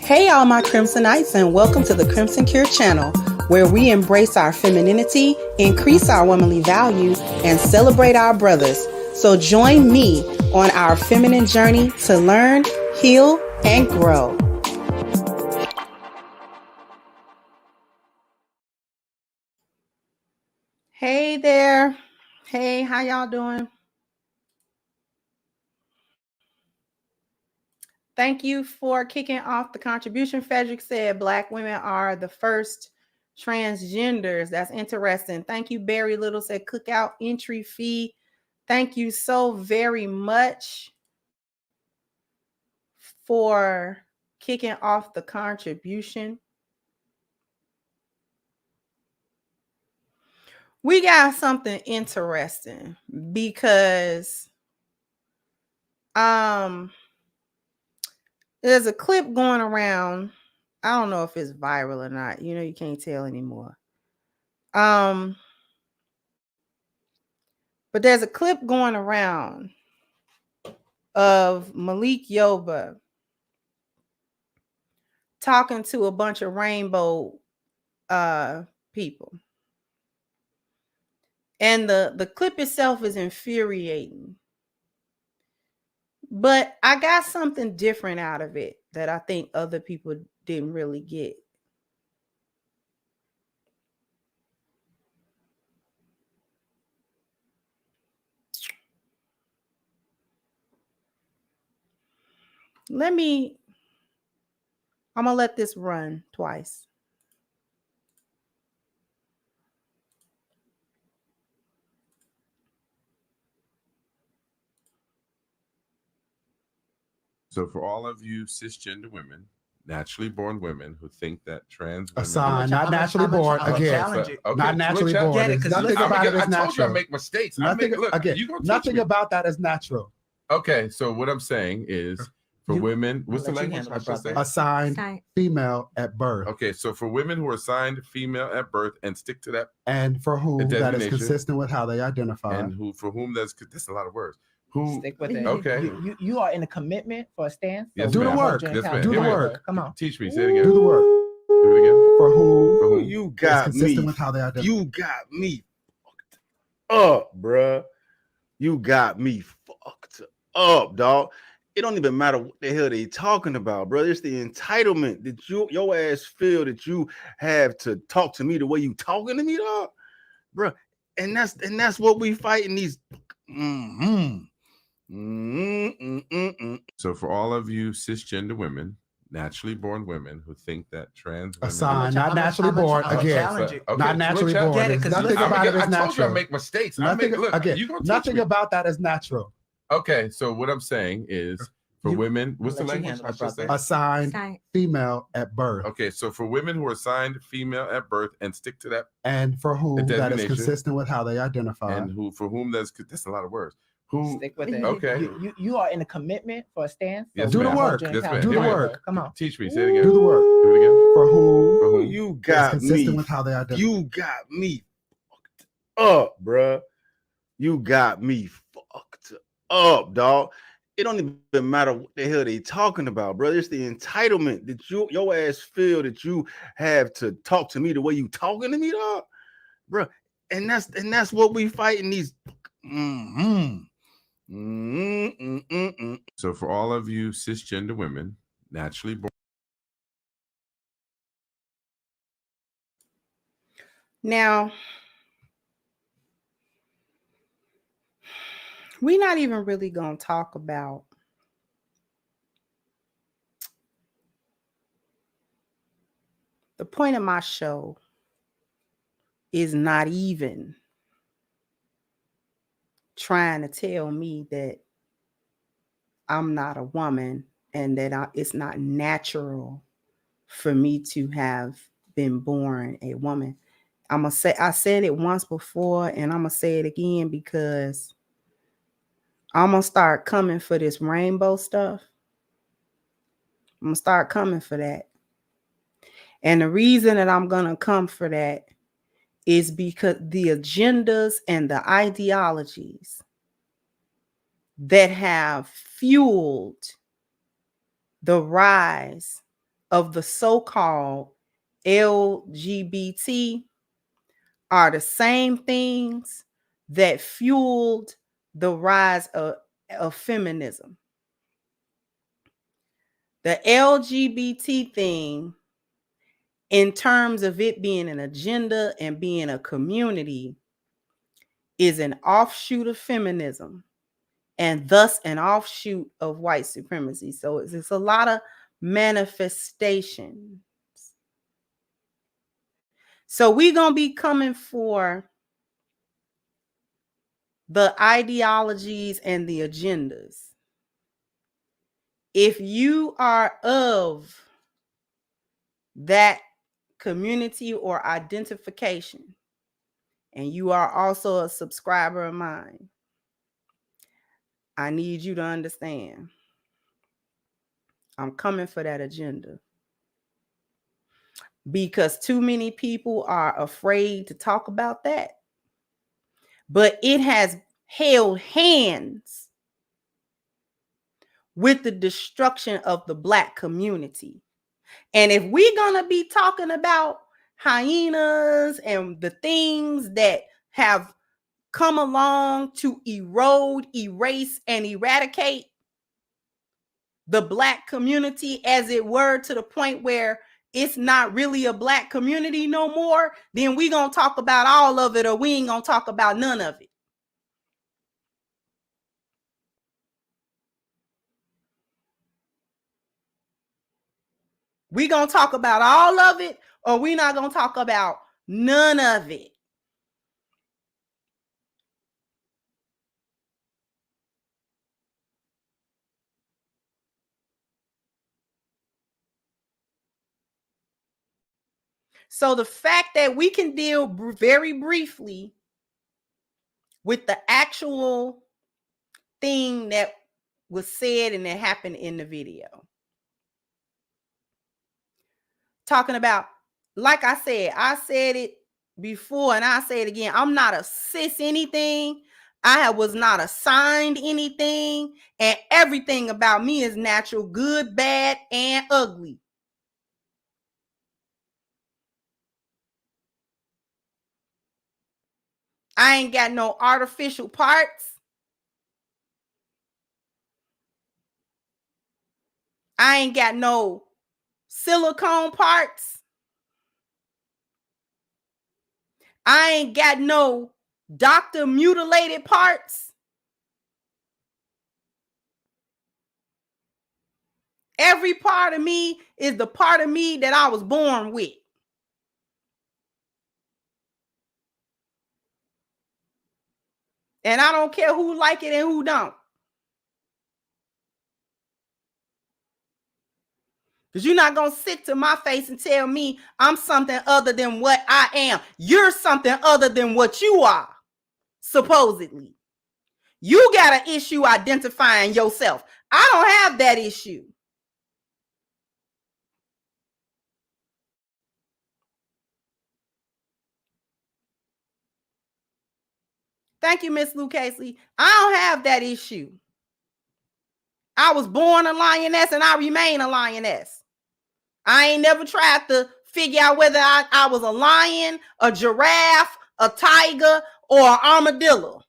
Hey, all my Crimsonites, and welcome to the Crimson Cure channel, where we embrace our femininity, increase our womanly value, and celebrate our brothers. So join me on our feminine journey to learn, heal, and grow. Hey there. Hey, how y'all doing? Thank you for kicking off the contribution. Frederick said Black women are the first transgenders. That's interesting. Thank you. Barry Little said cookout entry fee. Thank you so very much for kicking off the contribution. We got something interesting because there's a clip going around. I don't know if it's viral or not. You know, you can't tell anymore. But there's a clip going around of Malik Yoba talking to a bunch of rainbow people. And the clip itself is infuriating. But I got something different out of it that I think other people didn't really get. I'm going to let this run twice. So for all of you cisgender women, naturally born women who think that trans women... Assign, not naturally born, again. Okay. Not naturally born. Nothing about it is natural. I told you I make mistakes. Nothing about that is natural. Okay, so what I'm saying is, for women, what's the language I should say? Assigned female at birth. Okay, so for women who are assigned female at birth and stick to that... And for whom that is consistent with how they identify. And for whom that's a lot of words. Stick with it. Okay. You are in a commitment for a stance. Yes, do the work. Yes, do the work. Come on. Teach me. Say it again. Do the work. Do it again. For whom you got consistent me. With how they identify. You got me fucked up, bruh. You got me fucked up, dog. It don't even matter what the hell they talking about, bro. It's the entitlement that your ass feel that you have to talk to me the way you talking to me, dog, bro. And that's what we fighting these. So for all of you cisgender women, naturally born women who think that trans women... Assigned, not naturally born, again. Not naturally born. Nothing about it is natural. I told you I make mistakes. Nothing about that is natural. Okay, so what I'm saying is, for women, what's the language I should say? Assigned female at birth. Okay, so for women who are assigned female at birth and stick to that... And for whom that is consistent with how they identify. And for whom that's a lot of words. Stick with it. Okay. You are in a commitment for a stance. Yes, do the work. Yes, do the work. Come on. Teach me. Say it again. Do the work. Do it again. For whom you got consistent me. With how they identify. You got me fucked up, bruh. You got me fucked up, dog. It don't even matter what the hell they talking about, bro. It's the entitlement that your ass feel that you have to talk to me the way you talking to me, dog, bro. And that's what we fighting these. So for all of you cisgender women, naturally born... Now, we're not even really going to talk about the point of my show is not even trying to tell me that I'm not a woman and that it's not natural for me to have been born a woman. I said it once before and I'm going to say it again because I'm going to start coming for this rainbow stuff. I'm going to start coming for that. And the reason that I'm going to come for that is because the agendas and the ideologies that have fueled the rise of the so-called LGBT are the same things that fueled the rise of feminism. The LGBT thing, in terms of it being an agenda and being a community, is an offshoot of feminism and thus an offshoot of white supremacy. So it's a lot of manifestations. So we're going to be coming for the ideologies and the agendas. If you are of that community or identification, and you are also a subscriber of mine, I need you to understand, I'm coming for that agenda. Because too many people are afraid to talk about that. But it has held hands with the destruction of the Black community. And if we're going to be talking about hyenas and the things that have come along to erode, erase, and eradicate the Black community, as it were, to the point where it's not really a Black community no more, then we're going to talk about all of it, or we ain't going to talk about none of it. We're going to talk about all of it, or we're not going to talk about none of it. So the fact that we can deal very briefly with the actual thing that was said and that happened in the video. Talking about, like I said it before and I say it again, I'm not a cis anything. I was not assigned anything, and everything about me is natural, good, bad, and ugly. I ain't got no artificial parts. I ain't got no silicone parts. I ain't got no doctor mutilated parts. Every part of me is the part of me that I was born with. And I don't care who like it and who don't. Because you're not going to sit to my face and tell me I'm something other than what I am. You're something other than what you are, supposedly. You got an issue identifying yourself. I don't have that issue. Thank you, Miss Lou Casey. I don't have that issue. I was born a lioness and I remain a lioness. I ain't never tried to figure out whether I was a lion, a giraffe, a tiger, or an armadillo.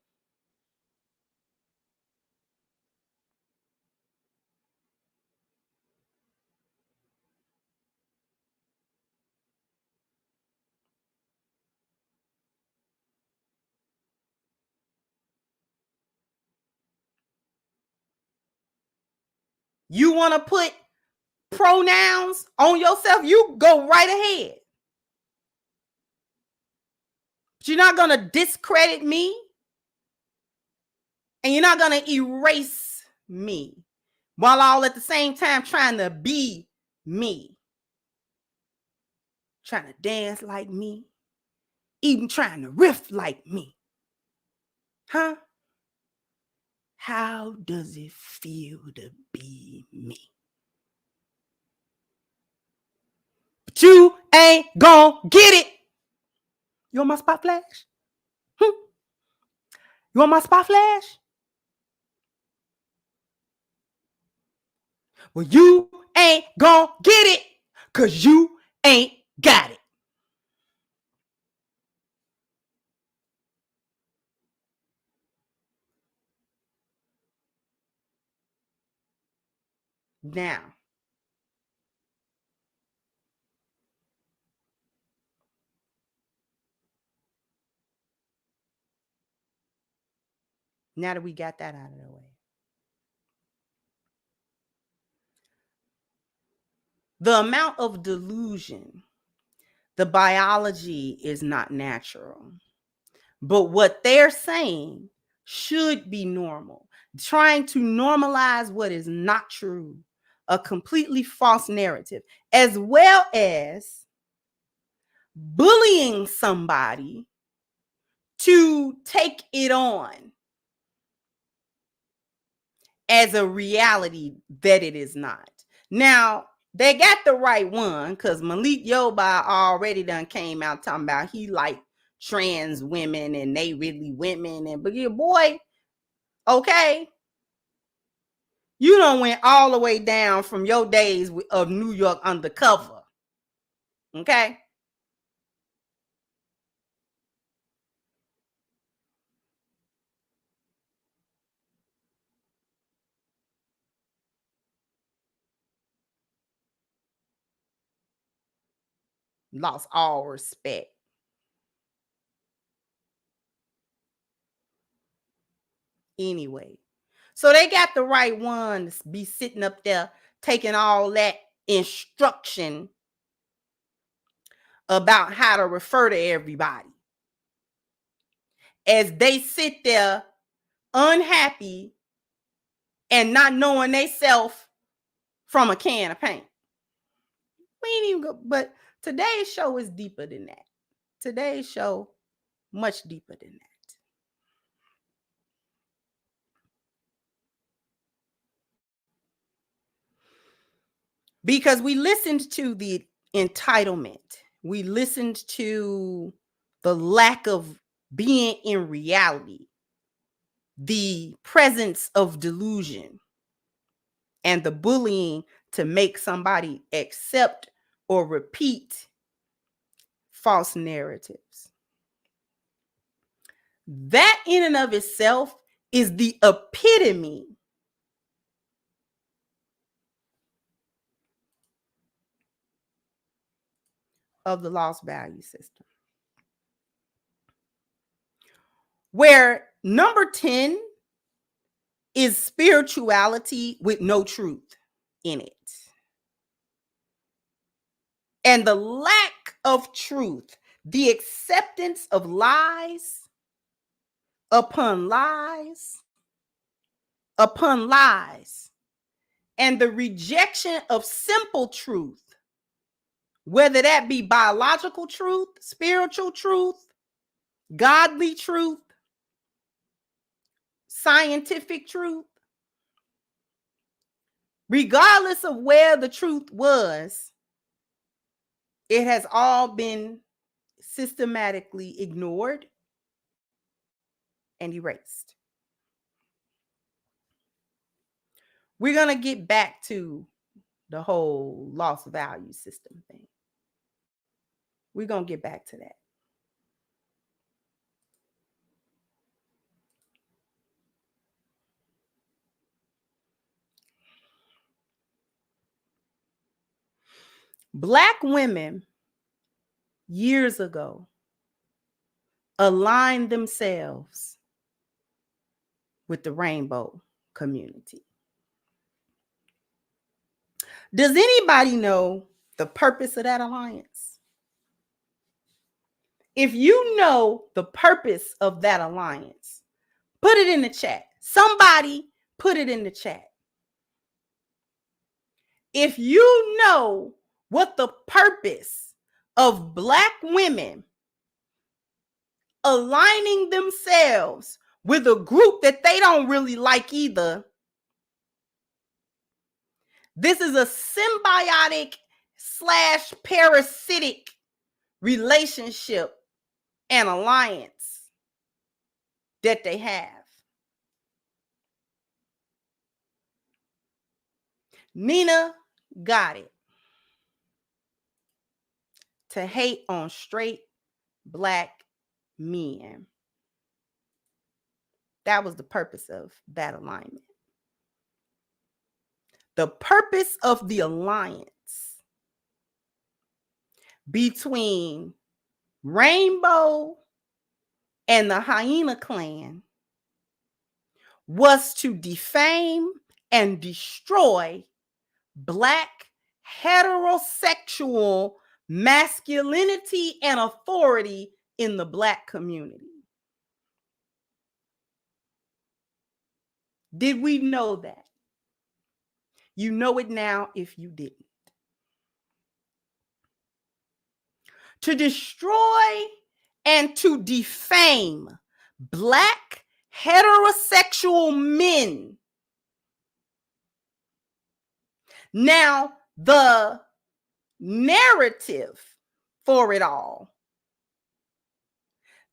You want to put pronouns on yourself, you go right ahead. But you're not going to discredit me, and you're not going to erase me, while all at the same time trying to be me. Trying to dance like me, even trying to riff like me. Huh? How does it feel to be me? But you ain't gonna get it. You want my spot flash? You want my spot flash? Well, you ain't gonna get it. because you ain't got it. Now that we got that out of the way, the amount of delusion, the biology is not natural. But what they're saying should be normal. Trying to normalize what is not true, a completely false narrative, as well as bullying somebody to take it on as a reality that it is not. Now, they got the right one because Malik Yoba already done came out talking about he like trans women and they really women. And but your boy, okay, you done went all the way down from your days of New York undercover. Okay. Lost all respect. Anyway, so they got the right one to be sitting up there taking all that instruction about how to refer to everybody as they sit there unhappy and not knowing they self from a can of paint. We ain't even go, but today's show is deeper than that. Today's show much deeper than that. Because we listened to the entitlement. We listened to the lack of being in reality, the presence of delusion, and the bullying to make somebody accept or repeat false narratives. That in and of itself is the epitome of the lost value system. Where number 10 is spirituality with no truth in it. And the lack of truth, the acceptance of lies upon lies upon lies, and the rejection of simple truth, whether that be biological truth, spiritual truth, godly truth, scientific truth, regardless of where the truth was, it has all been systematically ignored and erased. We're going to get back to the whole lost value system thing. We're going to get back to that. Black women years ago aligned themselves with the rainbow community. Does anybody know the purpose of that alliance? If you know the purpose of that alliance, put it in the chat. Somebody put it in the chat. If you know what the purpose of Black women aligning themselves with a group that they don't really like either, this is a symbiotic / parasitic relationship and alliance that they have. Nina got it. to hate on straight Black men. That was the purpose of that alignment. The purpose of the alliance between Rainbow and the Hyena clan was to defame and destroy Black heterosexual masculinity and authority in the Black community. Did we know that? You know it now if you didn't. To destroy and to defame Black heterosexual men. Now, the narrative for it all,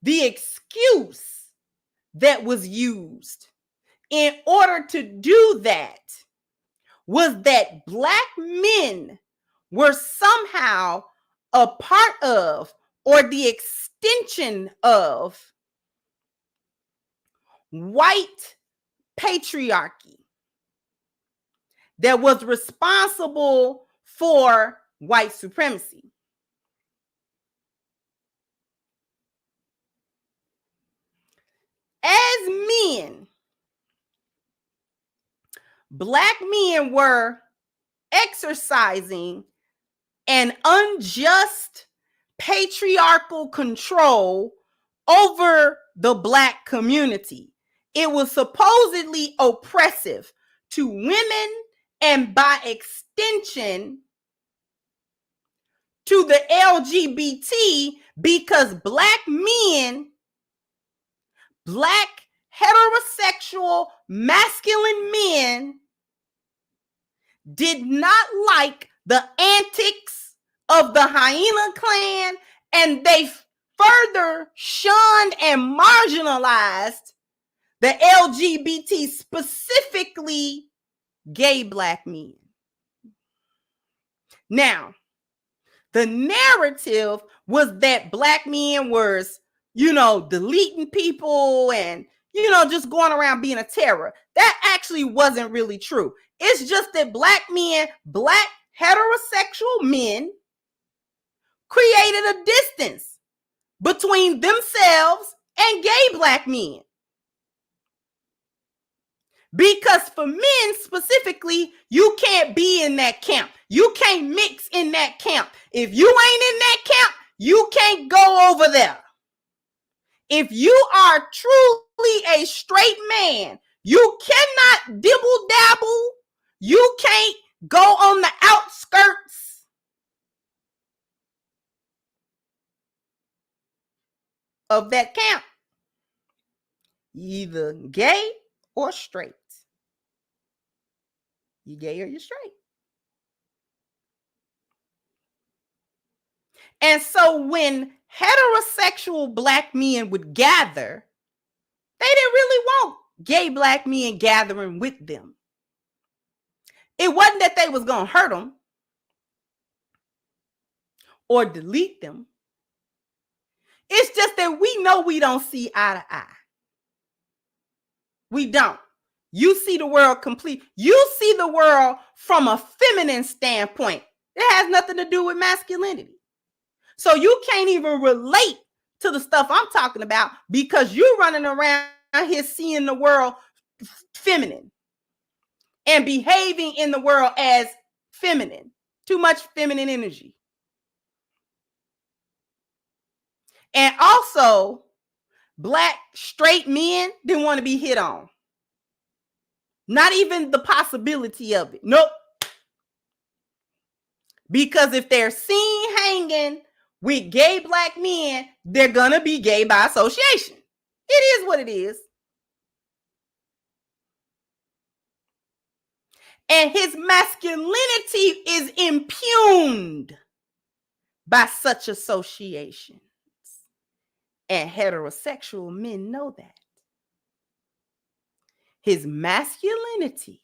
the excuse that was used in order to do that was that Black men were somehow a part of or the extension of white patriarchy that was responsible for white supremacy. As men, Black men were exercising an unjust patriarchal control over the Black community. It was supposedly oppressive to women and by extension to the LGBT because Black men, Black heterosexual masculine men did not like the antics of the Hyena clan, and they further shunned and marginalized the LGBT, specifically gay Black men. Now, the narrative was that Black men were, deleting people and, just going around being a terror. That actually wasn't really true. It's just that Black men, Black heterosexual men, created a distance between themselves and gay Black men. Because for men specifically, you can't be in that camp. You can't mix in that camp. If you ain't in that camp, you can't go over there. If you are truly a straight man, you cannot dibble dabble. You can't go on the outskirts of that camp. Either gay or straight. You gay or you straight. And so when heterosexual Black men would gather, they didn't really want gay Black men gathering with them. It wasn't that they was going to hurt them or delete them. It's just that we know we don't see eye to eye. We don't. You see the world complete. You see the world from a feminine standpoint. It has nothing to do with masculinity. So you can't even relate to the stuff I'm talking about because you're running around here seeing the world feminine and behaving in the world as feminine. Too much feminine energy. And also, Black straight men didn't want to be hit on. Not even the possibility of it. Nope. Because if they're seen hanging with gay Black men, they're gonna be gay by association. It is what it is. And his masculinity is impugned by such associations. And heterosexual men know that. His masculinity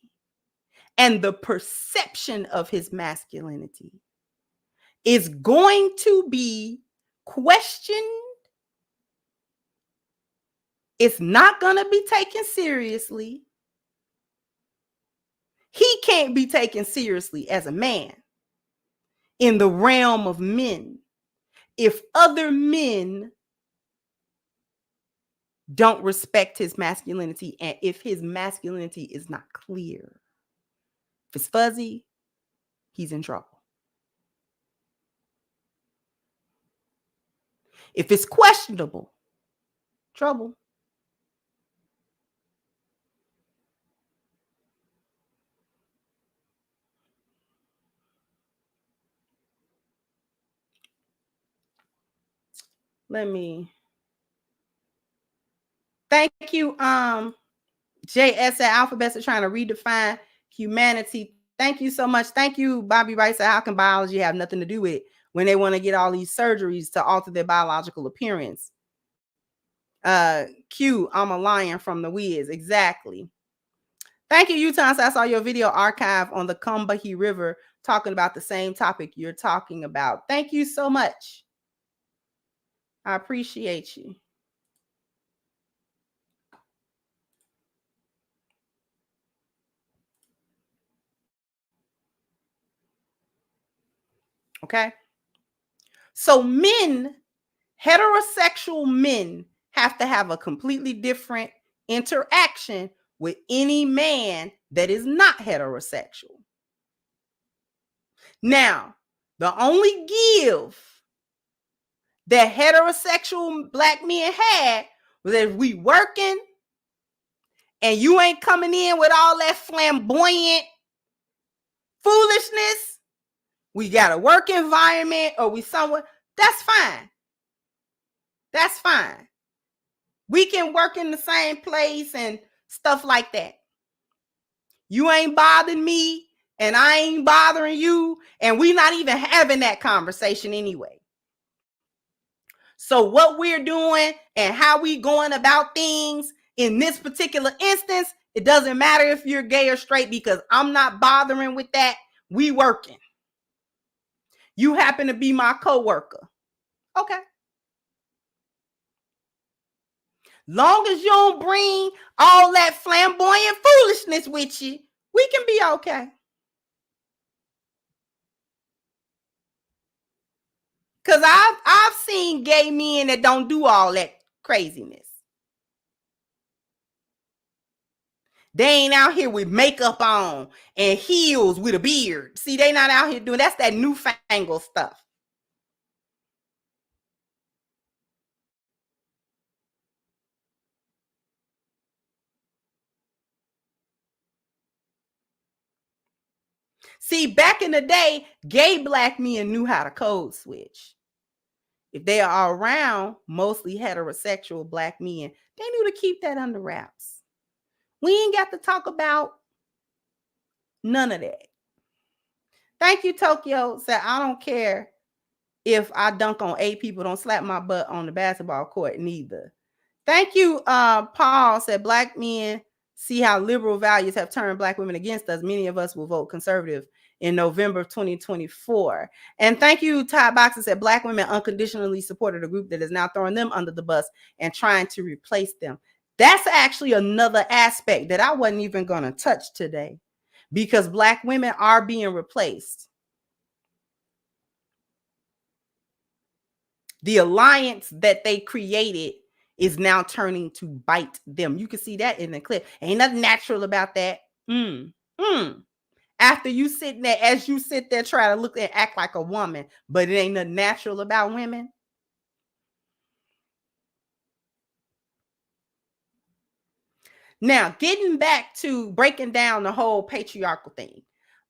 and the perception of his masculinity is going to be questioned. It's not going to be taken seriously. He can't be taken seriously as a man in the realm of men if other men don't respect his masculinity and if his masculinity is not clear. If it's fuzzy, he's in trouble. If it's questionable, trouble. Thank you, JS at Alphabets are trying to redefine humanity. Thank you so much. Thank you, Bobby Rice. How can biology have nothing to do with it when they want to get all these surgeries to alter their biological appearance? Q, I'm a lion from the Wiz. Exactly. Thank you, Utah. So I saw your video archive on the Combahee River talking about the same topic you're talking about. Thank you so much. I appreciate you. Okay. So men, heterosexual men, have to have a completely different interaction with any man that is not heterosexual. Now, the only give that heterosexual black men had was that if we working and you ain't coming in with all that flamboyant foolishness, we got a work environment or we somewhere, that's fine. That's fine. We can work in the same place and stuff like that. You ain't bothering me and I ain't bothering you, and we not even having that conversation anyway. So what we're doing and how we going about things in this particular instance, it doesn't matter if you're gay or straight because I'm not bothering with that. We working. You happen to be my coworker. Okay. Long as you don't bring all that flamboyant foolishness with you, we can be okay. Because I've seen gay men that don't do all that craziness. They ain't out here with makeup on and heels with a beard. See, they not out here doing, that's that newfangled stuff. See, back in the day, gay black men knew how to code switch. If they are around mostly heterosexual black men, they knew to keep that under wraps. We ain't got to talk about none of that. Thank you, Tokyo. Said, I don't care if I dunk on 8 people, don't slap my butt on the basketball court neither. Thank you, Paul. Said, black men see how liberal values have turned black women against us. Many of us will vote conservative in November of 2024. And thank you, Ty Boxer. Said, black women unconditionally supported a group that is now throwing them under the bus and trying to replace them. That's actually another aspect that I wasn't even going to touch today, because black women are being replaced. The alliance that they created is now turning to bite them. You can see that in the clip. Ain't nothing natural about that. After you sit there, as you sit there, try to look and act like a woman, but it ain't nothing natural about women. Now, getting back to breaking down the whole patriarchal thing.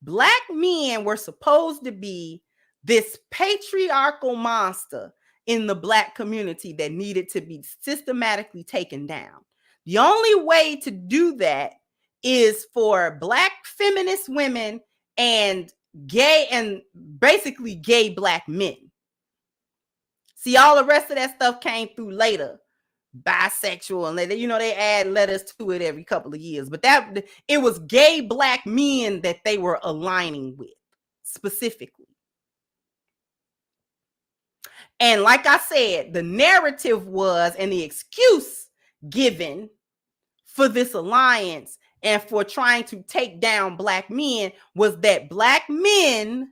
Black men were supposed to be this patriarchal monster in the black community that needed to be systematically taken down. The only way to do that is for black feminist women and gay and basically gay black men. See, all the rest of that stuff came through later. Bisexual, and they add letters to it every couple of years, but that it was gay black men that they were aligning with specifically. And like I said, the narrative was, and the excuse given for this alliance and for trying to take down Black men was that Black men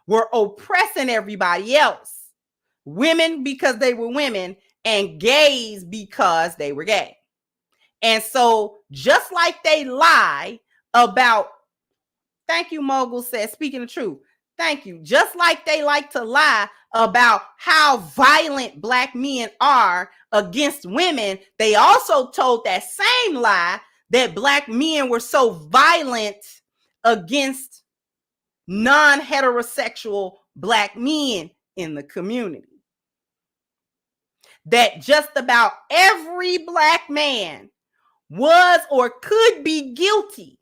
were oppressing everybody else. Women because they were women, and gays because they were gay. And so just like they lie about, thank you, Mogul says, speaking the truth. Thank you. Just like they like to lie about how violent Black men are against women, they also told that same lie that Black men were so violent against non-heterosexual Black men in the community. That just about every Black man was or could be guilty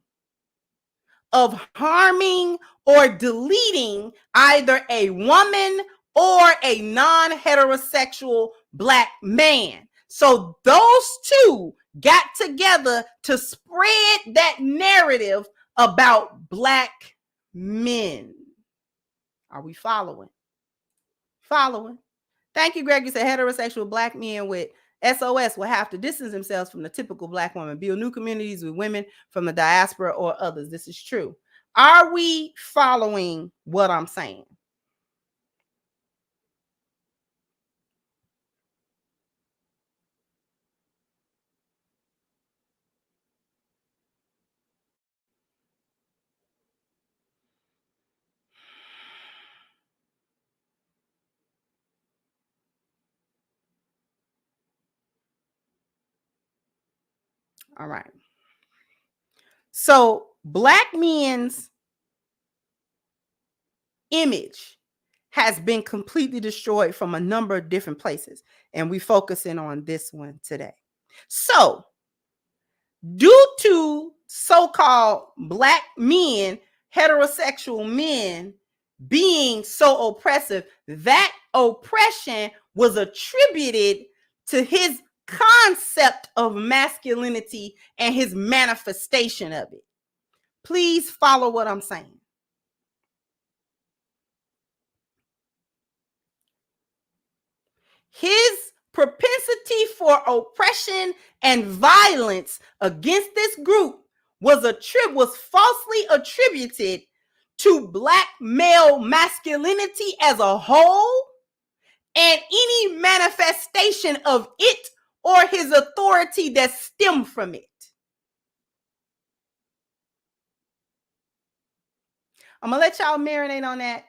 of harming or deleting either a woman or a non-heterosexual Black man. So those two got together to spread that narrative about Black men. Are we following? Following. Thank you, Greg. You said heterosexual Black men with SOS will have to distance themselves from the typical Black woman, build new communities with women from the diaspora or others. This is true. Are we following what I'm saying? All right. So Black men's image has been completely destroyed from a number of different places, and we're focusing on this one today. So due to so-called Black men, heterosexual men being so oppressive, that oppression was attributed to his concept of masculinity and his manifestation of it. Please follow what I'm saying. His propensity for oppression and violence against this group was falsely attributed to Black male masculinity as a whole, and any manifestation of it or his authority that stemmed from it. I'm gonna let y'all marinate on that.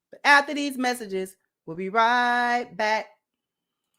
But after these messages, we'll be right back.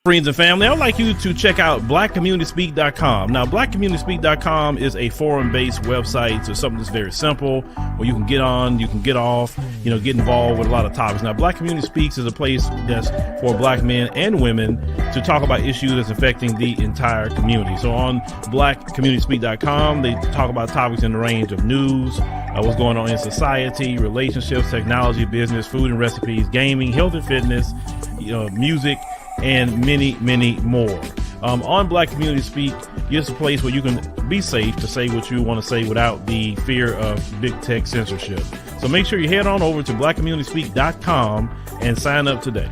Friends and family, I would like you to check out blackcommunityspeak.com. Now, blackcommunityspeak.com is a forum-based website, so something that's very simple, where you can get on, you can get off, get involved with a lot of topics. Now, Black Community Speaks is a place that's for Black men and women to talk about issues that's affecting the entire community. So on blackcommunityspeak.com, they talk about topics in the range of news, what's going on in society, relationships, technology, business, food and recipes, gaming, health and fitness, music, and many, many more. On Black Community Speak, it's a place where you can be safe to say what you want to say without the fear of big tech censorship. So make sure you head on over to blackcommunityspeak.com and sign up today.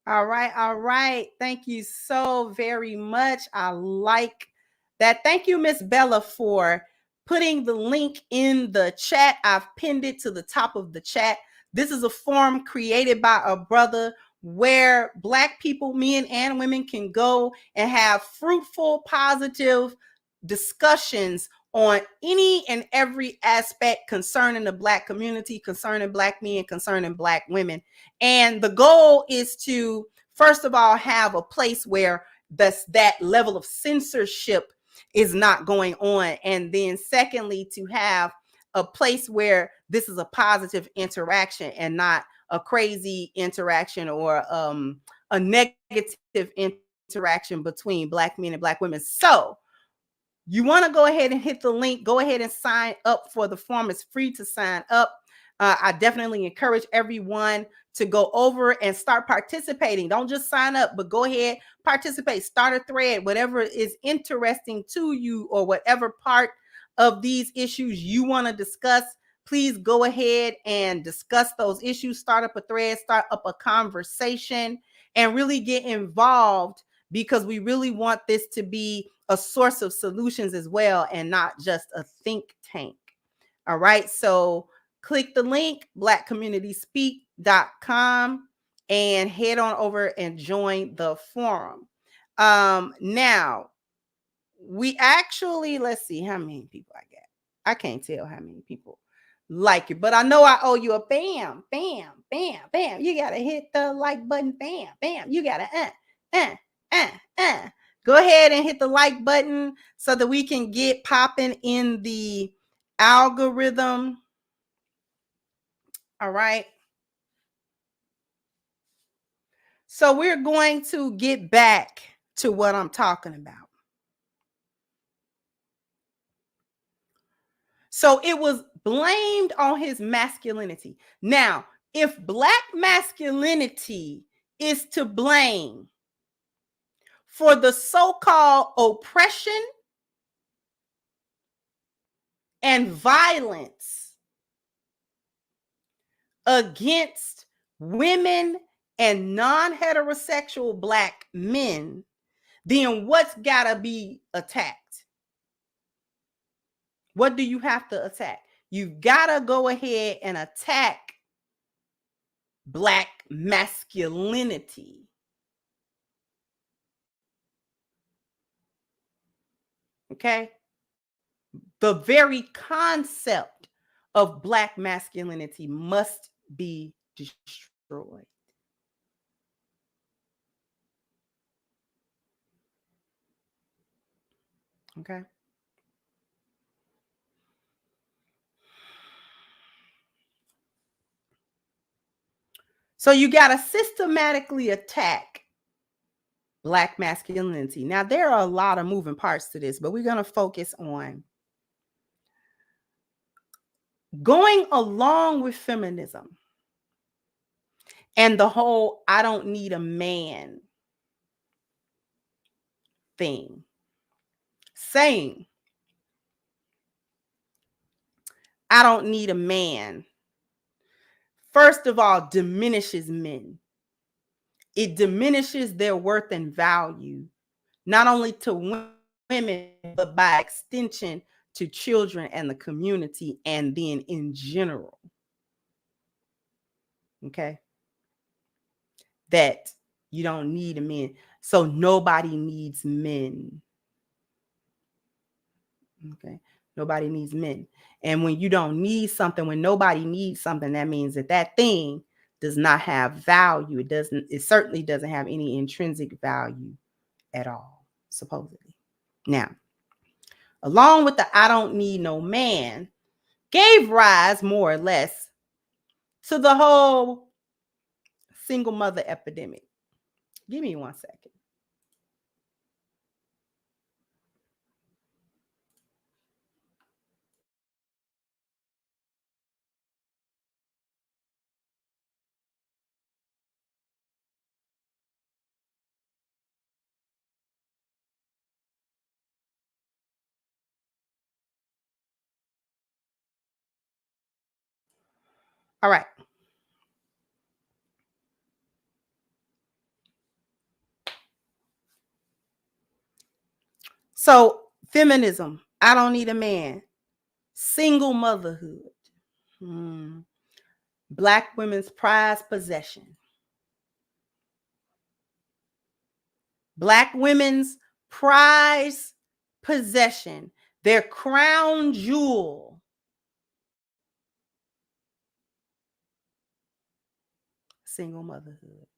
All right. Thank you so very much. I like that. Thank you, Miss Bella, for putting the link in the chat. I've pinned it to the top of the chat. This is a forum created by a brother where Black people, men and women, can go and have fruitful, positive discussions on any and every aspect concerning the Black community, concerning Black men, concerning Black women. And the goal is to, first of all, have a place where that level of censorship is not going on. And then secondly, to have a place where this is a positive interaction and not a crazy interaction or a negative interaction between Black men and Black women. So you want to go ahead and hit the link, go ahead and sign up for the forum. It's free to sign up. I definitely encourage everyone to go over and start participating. Don't just sign up, but go ahead, participate, start a thread, whatever is interesting to you or whatever part of these issues you want to discuss, please go ahead and discuss those issues. Start up a thread, start up a conversation, and really get involved, because we really want this to be a source of solutions as well, and not just a think tank. All right. So click the link, blackcommunityspeak.com, and head on over and join the forum. Now, we actually, let's see how many people I got. I can't tell how many people like it, but I know I owe you a bam, bam, bam, bam. You got to hit the like button. Bam, bam. You got to, Go ahead and hit the like button so that we can get popping in the algorithm. All right. So we're going to get back to what I'm talking about. So it was blamed on his masculinity. Now, if Black masculinity is to blame for the so-called oppression and violence against women and non-heterosexual Black men, then what's gotta be attacked? What do you have to attack? You've got to go ahead and attack Black masculinity. Okay? The very concept of Black masculinity must be destroyed. Okay? So you got to systematically attack Black masculinity. Now, there are a lot of moving parts to this, but we're going to focus on going along with feminism and the whole "I don't need a man" thing. Saying, "I don't need a man," first of all, diminishes men. It diminishes their worth and value, not only to women, but by extension to children and the community, and then in general. Okay? That you don't need a man. So nobody needs men. Okay? Nobody needs men. And when you don't need something, when nobody needs something, that means that that thing does not have value. It certainly doesn't have any intrinsic value at all, supposedly. Now, along with the "I don't need no man," gave rise more or less to the whole single mother epidemic. Give me 1 second. All right. So, feminism, "I don't need a man," single motherhood, Black women's prized possession, Black women's prized possession, their crown jewel, single motherhood.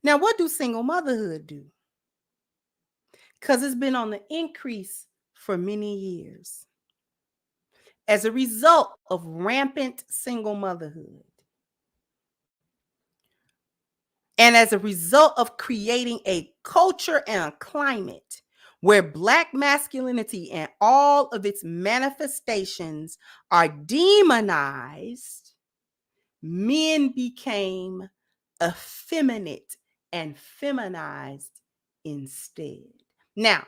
Now, what do single motherhood do? Because it's been on the increase for many years. As a result of rampant single motherhood, and as a result of creating a culture and a climate where Black masculinity and all of its manifestations are demonized, men became effeminate and feminized instead. Now,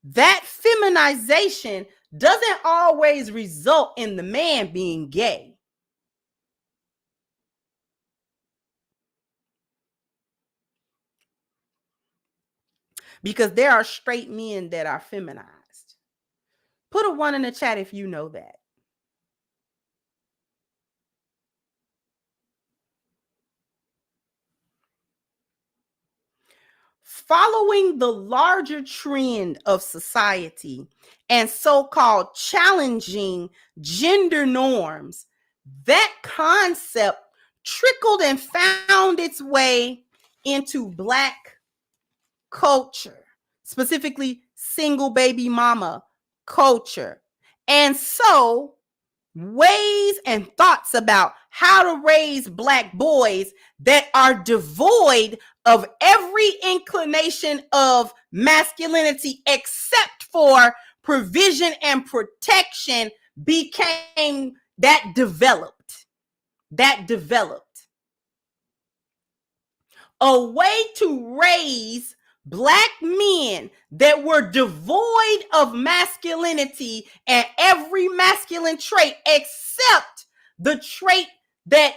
that feminization doesn't always result in the man being gay. Because there are straight men that are feminized. Put a 1 in the chat if you know that. Following the larger trend of society and so-called challenging gender norms, that concept trickled and found its way into Black culture, specifically single baby mama culture. And so ways and thoughts about how to raise Black boys that are devoid of every inclination of masculinity except for provision and protection became that developed. A way to raise Black men that were devoid of masculinity and every masculine trait except the trait that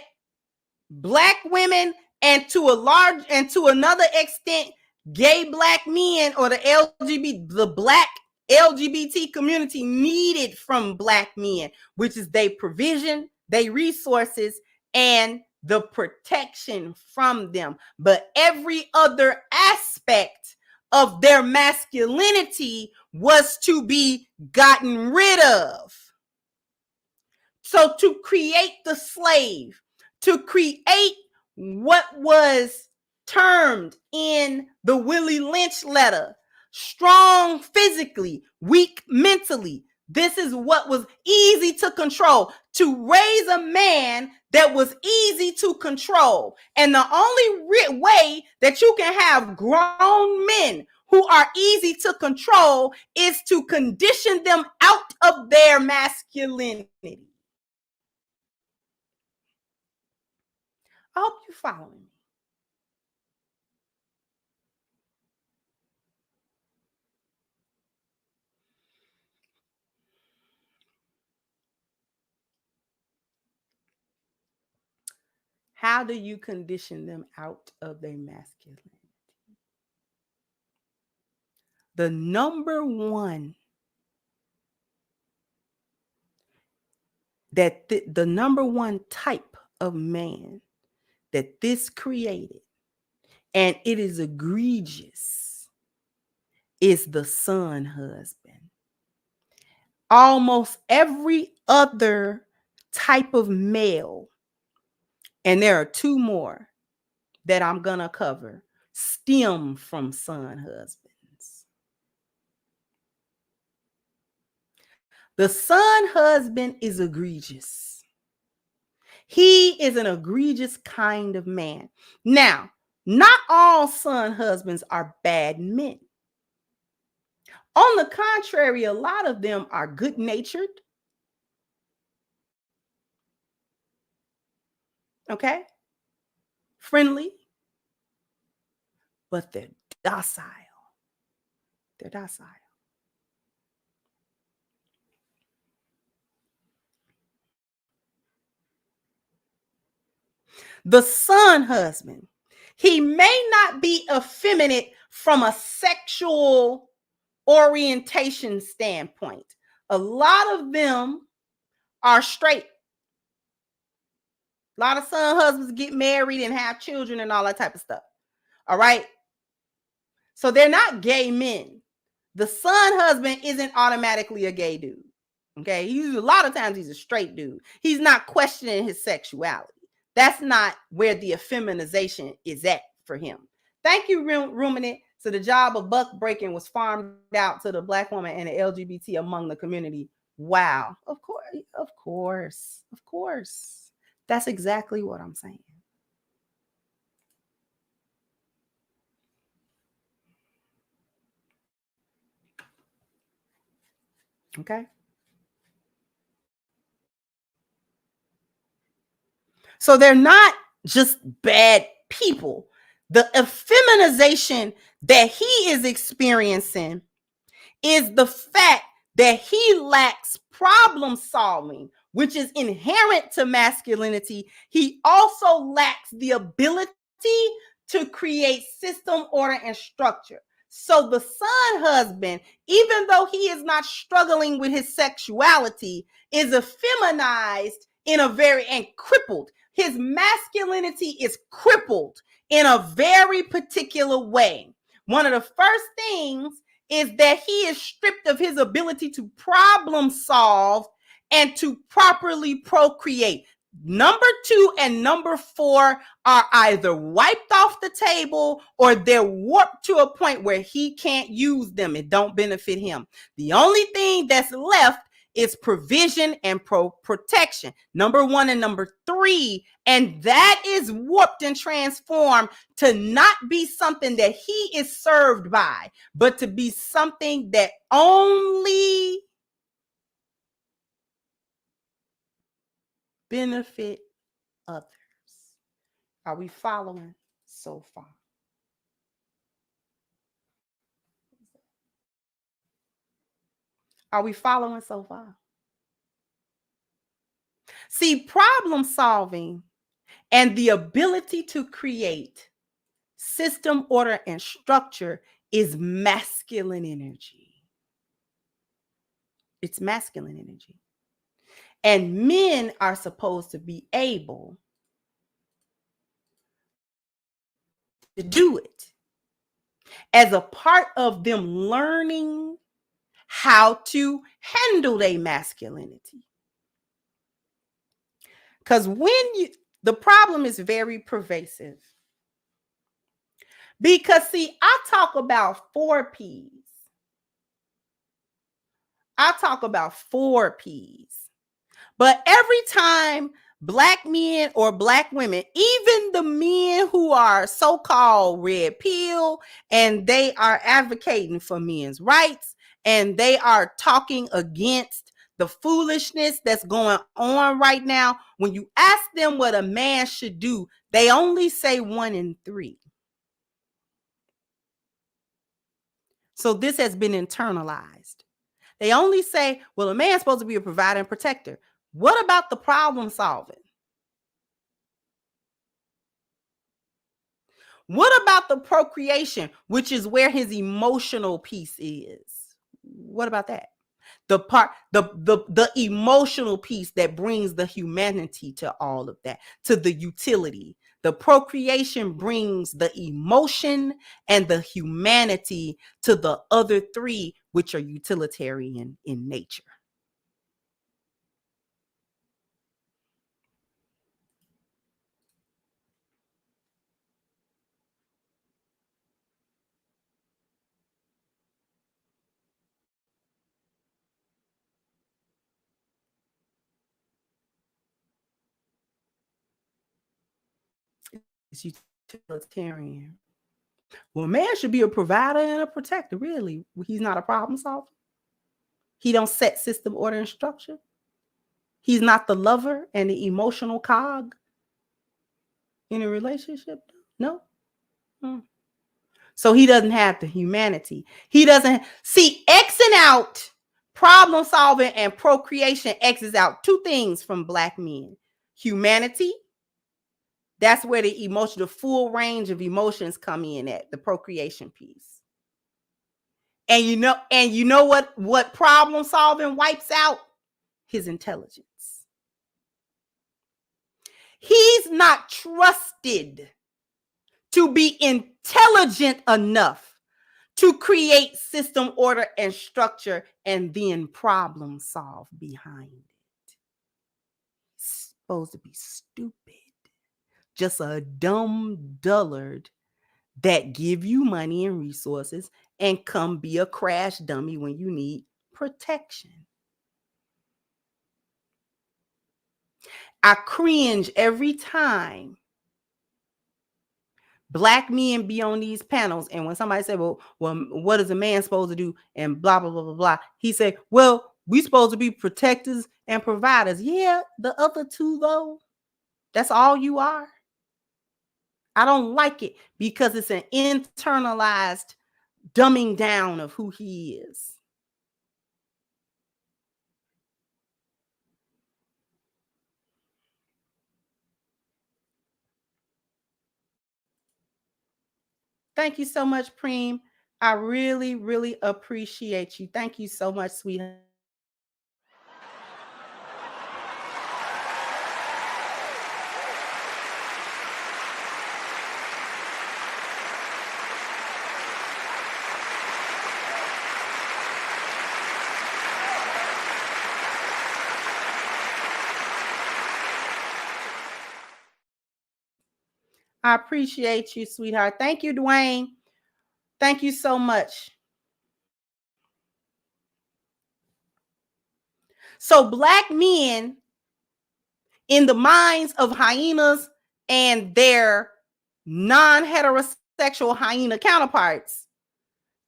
Black women and to another extent gay Black men or the Black LGBT community needed from Black men, which is their provision, their resources, and the protection from them. But every other aspect of their masculinity was to be gotten rid of. So to create the slave, to create what was termed in the Willie Lynch letter, strong physically, weak mentally. This is what was easy to control. To raise a man that was easy to control. And the only way that you can have grown men who are easy to control is to condition them out of their masculinity. I hope you're following me. How do you condition them out of their masculinity? The number one the number one type of man that this created, and it is egregious, is the son husband. Almost every other type of male, and there are 2 more that I'm gonna cover, stem from son husbands. The son husband is egregious. He is an egregious kind of man. Now, not all son husbands are bad men. On the contrary, a lot of them are good-natured. Okay? Friendly. But they're docile. They're docile. The son husband, he may not be effeminate from a sexual orientation standpoint. A lot of them are straight. A lot of son husbands get married and have children and all that type of stuff. All right. So they're not gay men. The son husband isn't automatically a gay dude. Okay. A lot of times he's a straight dude. He's not questioning his sexuality. That's not where the effeminization is at for him. Thank you, Ruminant. So the job of buck breaking was farmed out to the Black woman and the LGBT among the community. Wow. Of course. That's exactly what I'm saying. Okay. So they're not just bad people. The effeminization that he is experiencing is the fact that he lacks problem solving, which is inherent to masculinity. He also lacks the ability to create system, order, and structure. So the son husband, even though he is not struggling with his sexuality, is effeminized and crippled. His masculinity is crippled in a very particular way. One of the first things is that he is stripped of his ability to problem solve and to properly procreate. Number 2 and number 4 are either wiped off the table or they're warped to a point where he can't use them. It don't benefit him. The only thing that's left is provision and protection. Number 1 and number 3. And that is warped and transformed to not be something that he is served by, but to be something that only benefit others. Are we following so far? Are we following so far? See, problem solving and the ability to create system, order, and structure is masculine energy. It's masculine energy. And men are supposed to be able to do it as a part of them learning how to handle their masculinity. Because the problem is very pervasive. Because see, I talk about 4 P's. I talk about 4 P's. But every time Black men or Black women, even the men who are so-called red pill and they are advocating for men's rights and they are talking against the foolishness that's going on right now, when you ask them what a man should do, they only say 1 in 3. So this has been internalized. They only say, well, a man's supposed to be a provider and protector. What about the problem solving? What about the procreation, which is where his emotional piece is? What about that? The emotional piece that brings the humanity to all of that, to the utility. The procreation brings the emotion and the humanity to the other 3, which are utilitarian in nature. It's utilitarian. Well, a man should be a provider and a protector. Really, he's not a problem solver. He don't set system, order, and structure. He's not the lover and the emotional cog in a relationship. No. So he doesn't have the humanity. He doesn't see Xing out problem solving and procreation. X's out 2 things from Black men: humanity. That's where the full range of emotions come in at the procreation piece. And you know what problem solving wipes out? His intelligence. He's not trusted to be intelligent enough to create system, order, and structure and then problem solve behind it. He's supposed to be stupid. Just a dumb dullard that give you money and resources and come be a crash dummy when you need protection. I cringe every time Black men be on these panels, and when somebody say, well, what is a man supposed to do? And blah, blah, blah, blah, blah. He say, well, we supposed to be protectors and providers. Yeah, the other 2, though, that's all you are. I don't like it because it's an internalized dumbing down of who he is. Thank you so much, Preem. I really, really appreciate you. Thank you so much, sweetheart. I appreciate you, sweetheart. Thank you, Dwayne. Thank you so much. So black men, in the minds of hyenas and their non-heterosexual hyena counterparts,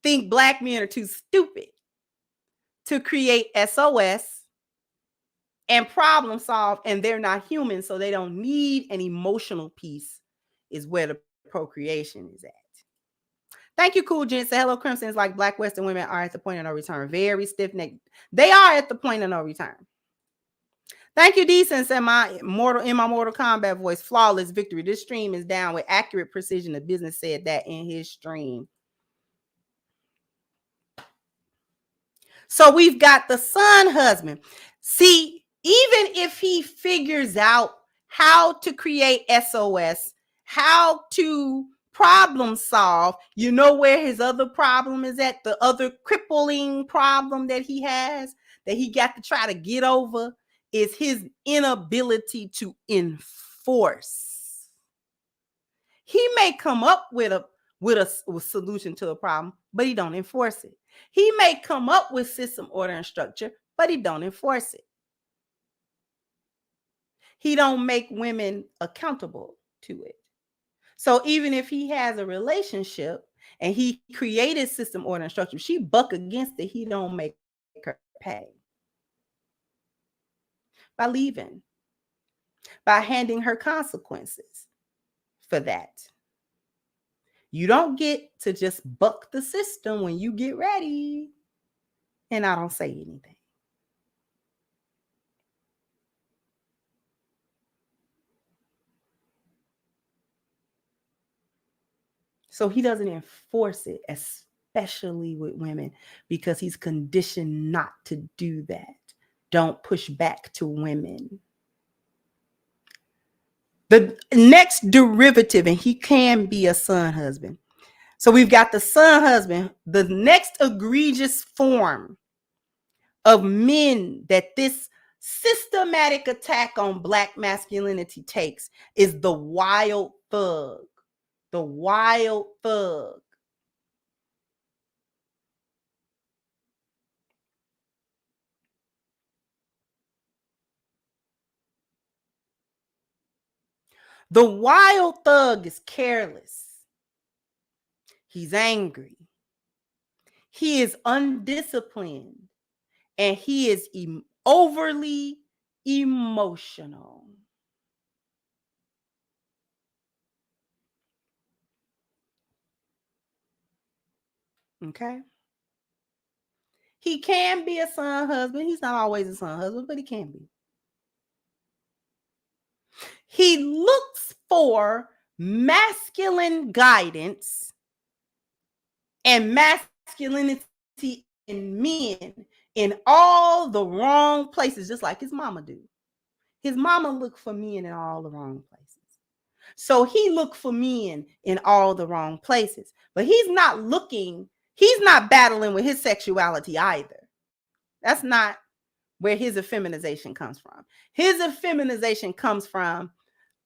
think black men are too stupid to create SOS and problem solve, and they're not human, so they don't need an emotional piece, is where the procreation is at. Thank you, Cool Gent. Say hello, Crimson. It's like black Western women are at the point of no return. Very stiff-necked. They are at the point of no return. Thank you, Decent. In my Mortal Kombat voice, flawless victory. This stream is down with accurate precision. The business said that in his stream. So we've got the son husband. See, even if he figures out how to create SOS, how to problem solve, you know where his other problem is at? The other crippling problem that he has, that he got to try to get over, is his inability to enforce. He may come up with a solution to a problem, but he don't enforce it. He may come up with system, order, and structure, but he don't enforce it. He don't make women accountable to it. So even if he has a relationship and he created system, order, and structure, she buck against it, he don't make her pay. By leaving, by handing her consequences for that. You don't get to just buck the system when you get ready. And I don't say anything. So he doesn't enforce it, especially with women, because he's conditioned not to do that. Don't push back to women. The next derivative, and he can be a son husband. So we've got the son husband. The next egregious form of men that this systematic attack on black masculinity takes is the wild thug. The wild thug. The wild thug is careless. He's angry. He is undisciplined. And he is overly emotional. Okay? He can be a son husband. He's not always a son husband, but he can be. He looks for masculine guidance and masculinity in men in all the wrong places, just like his mama do. His mama looked for men in all the wrong places. So he looked for men in all the wrong places. But he's not battling with his sexuality either. That's not where his effeminization comes from. His effeminization comes from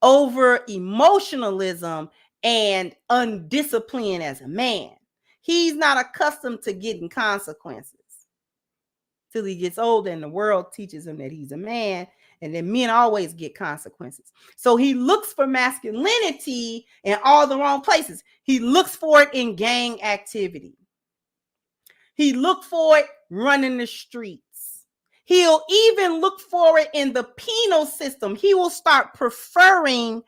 over emotionalism and undiscipline as a man. He's not accustomed to getting consequences till he gets older and the world teaches him that he's a man, and then men always get consequences. So he looks for masculinity in all the wrong places. He looks for it in gang activity. He looked for it running the streets. He'll even look for it in the penal system. He will start preferring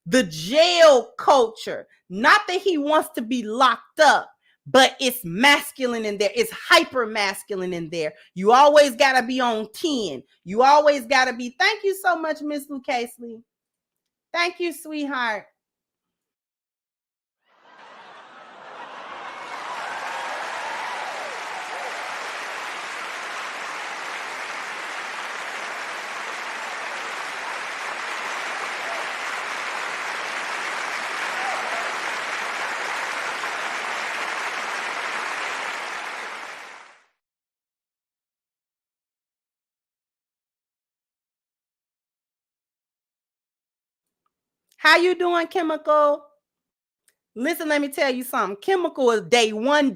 the jail culture. Not that he wants to be locked up, but it's masculine in there. It's hyper masculine in there. You always got to be on 10. You always got to be. Thank you so much, Miss Lou Casely. Thank you, sweetheart. How you doing, Chemical? Listen, let me tell you something. Chemical is day one.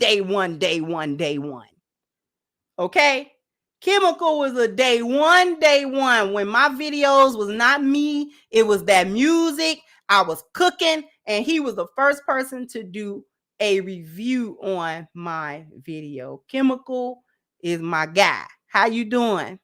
Okay? Chemical was a day one. When my videos was not me, it was that music. I was cooking, and he was the first person to do a review on my video. Chemical is my guy. How you doing?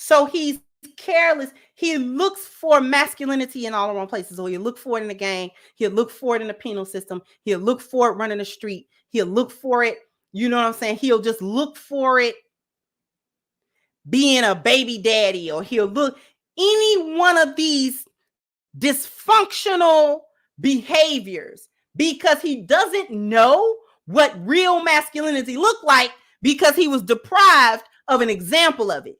So he's careless. He looks for masculinity in all the wrong places. So he'll look for it in the gang. He'll look for it in the penal system. He'll look for it running the street. He'll look for it. You know what I'm saying? He'll just look for it being a baby daddy, or he'll look any one of these dysfunctional behaviors because he doesn't know what real masculinity looked like because he was deprived of an example of it.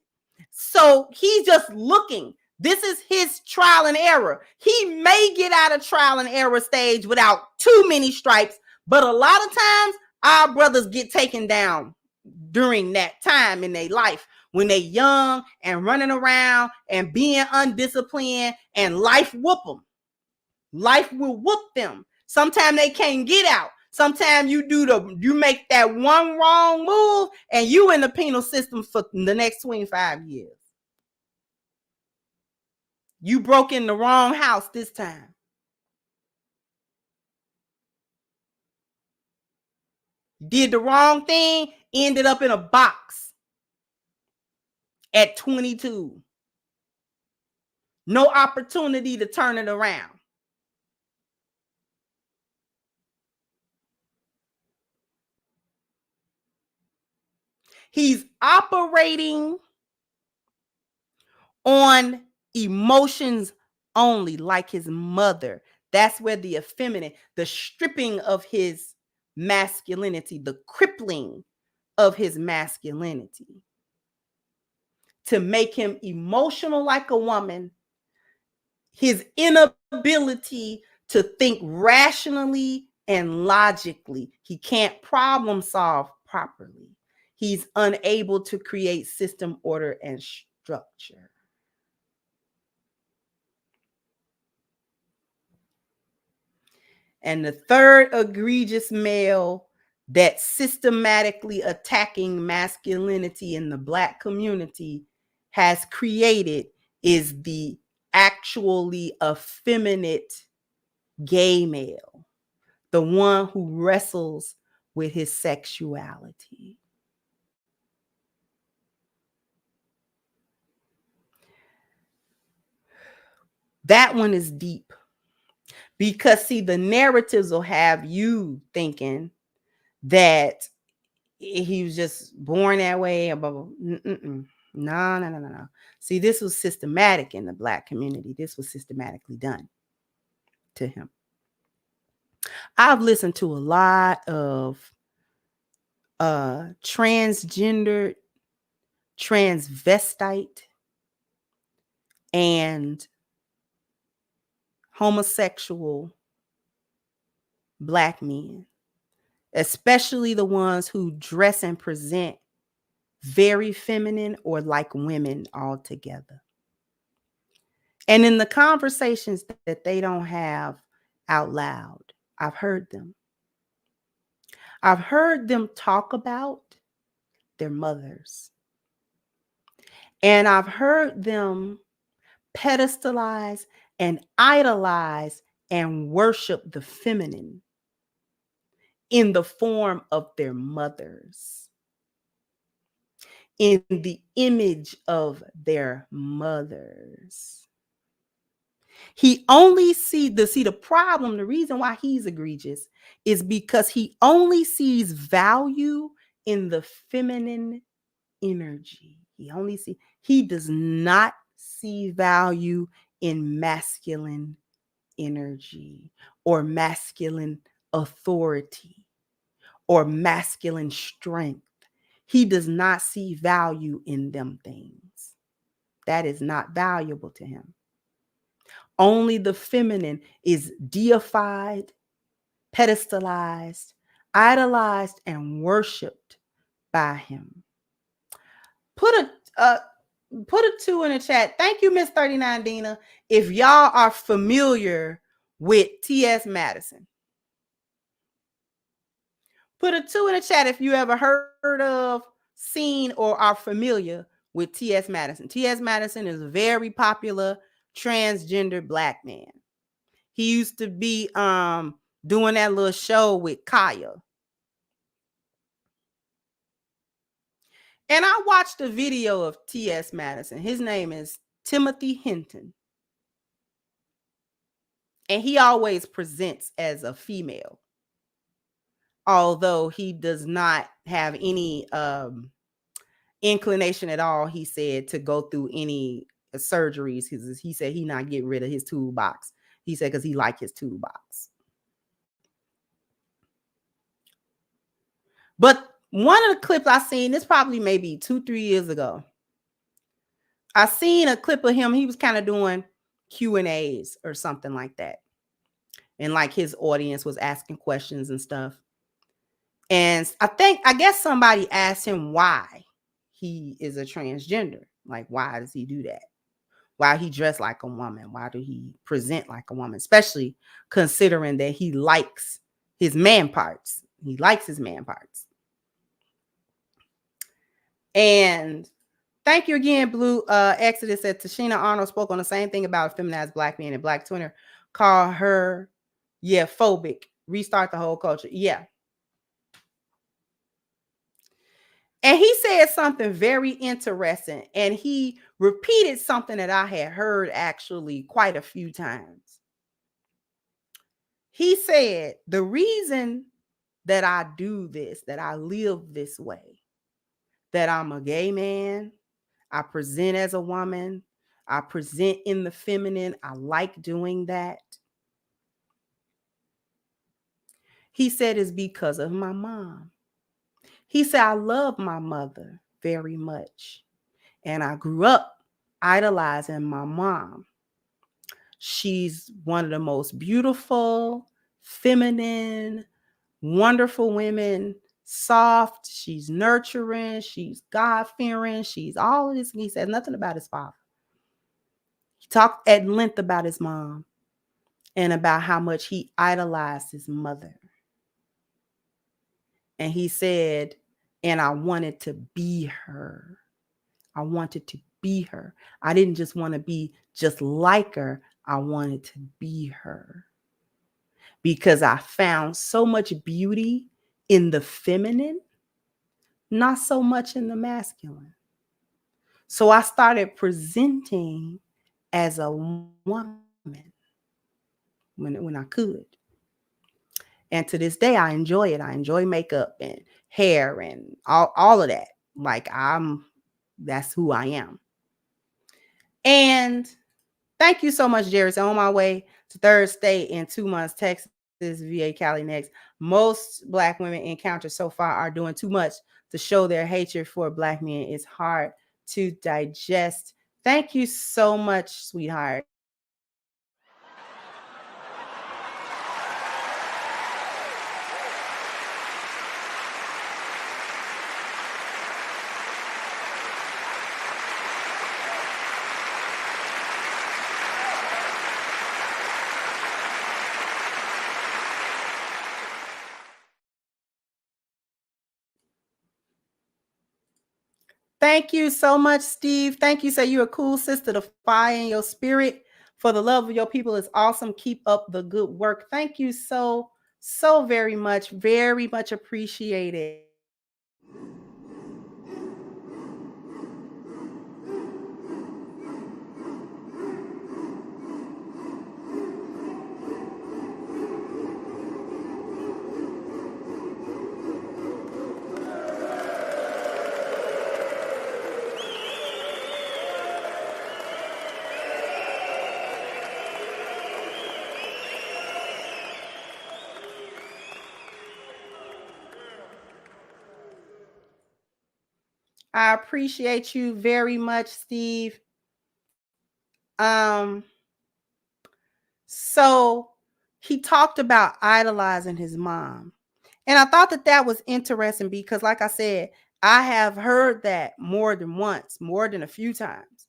So he's just looking. This is his trial and error. He may get out of trial and error stage without too many stripes, but a lot of times our brothers get taken down during that time in their life when they're young and running around and being undisciplined, and life whoop them. Life will whoop them. Sometimes they can't get out. Sometimes you make that one wrong move and you in the penal system for the next 25 years. You broke in the wrong house this time. Did the wrong thing, ended up in a box at 22. No opportunity to turn it around. He's operating on emotions only, like his mother. That's where the effeminate, the stripping of his masculinity, the crippling of his masculinity, to make him emotional like a woman, his inability to think rationally and logically. He can't problem solve properly. He's unable to create system, order, and structure. And the third egregious male that's systematically attacking masculinity in the Black community has created is the actually effeminate gay male, the one who wrestles with his sexuality. That one is deep because, see, the narratives will have you thinking that he was just born that way. Blah, blah, blah. No. See, this was systematic in the Black community. This was systematically done to him. I've listened to a lot of transgendered, transvestite, and homosexual Black men, especially the ones who dress and present very feminine or like women altogether. And in the conversations that they don't have out loud, I've heard them. I've heard them talk about their mothers. And I've heard them pedestalize and idolize and worship the feminine in the form of their mothers, in the image of their mothers. He only the problem, the reason why he's egregious is because he only sees value in the feminine energy. He does not see value in masculine energy or masculine authority or masculine strength. He does not see value in them things. That is not valuable to him. Only the feminine is deified, pedestalized, idolized, and worshipped by him. Put a 2 in the chat. Thank you, Miss 39 Dina. If y'all are familiar with T.S. Madison. Put a 2 in the chat if you ever heard of, seen, or are familiar with T.S. Madison. T.S. Madison is a very popular transgender Black man. He used to be doing that little show with Kaya. And I watched a video of T.S. Madison. His name is Timothy Hinton. And he always presents as a female. Although he does not have any inclination at all, he said, to go through any surgeries. He said he not getting rid of his toolbox. He said because he liked his toolbox. But one of the clips I seen, this probably maybe 2-3 years ago, I seen a clip of him. He was kind of doing Q&As or something like that. And like his audience was asking questions and stuff. And I guess somebody asked him why he is a transgender. Like, why does he do that? Why he dress like a woman? Why do he present like a woman? Especially considering that he likes his man parts. He likes his man parts. And thank you again, Blue Exodus. Said Tashina Arnold spoke on the same thing about a feminized Black man and Black Twitter. Call her, phobic. Restart the whole culture. Yeah. And he said something very interesting. And he repeated something that I had heard actually quite a few times. He said, the reason that I do this, that I live this way, that I'm a gay man, I present as a woman, I present in the feminine, I like doing that. He said it's because of my mom. He said, I love my mother very much. And I grew up idolizing my mom. She's one of the most beautiful, feminine, wonderful women, soft. She's nurturing. She's God-fearing. She's all of this. And he said nothing about his father. He talked at length about his mom and about how much he idolized his mother. And he said, and I wanted to be her. I wanted to be her. I didn't just want to be just like her. I wanted to be her. Because I found so much beauty in the feminine, not so much in the masculine. So I started presenting as a woman when I could. And to this day, I enjoy it. I enjoy makeup and hair and all of that. Like that's who I am. And thank you so much, Jerry. So on my way to third state in 2 months, Texas, VA, Cali next. Most Black women encountered so far are doing too much to show their hatred for Black men. It's hard to digest. Thank you so much, sweetheart. Thank you so much, Steve. Thank you. Say you're a cool sister. The fire in your spirit for the love of your people is awesome. Keep up the good work. Thank you so so very much appreciated. I appreciate you very much, Steve. So he talked about idolizing his mom. And I thought that was interesting because, like I said, I have heard that more than once, more than a few times,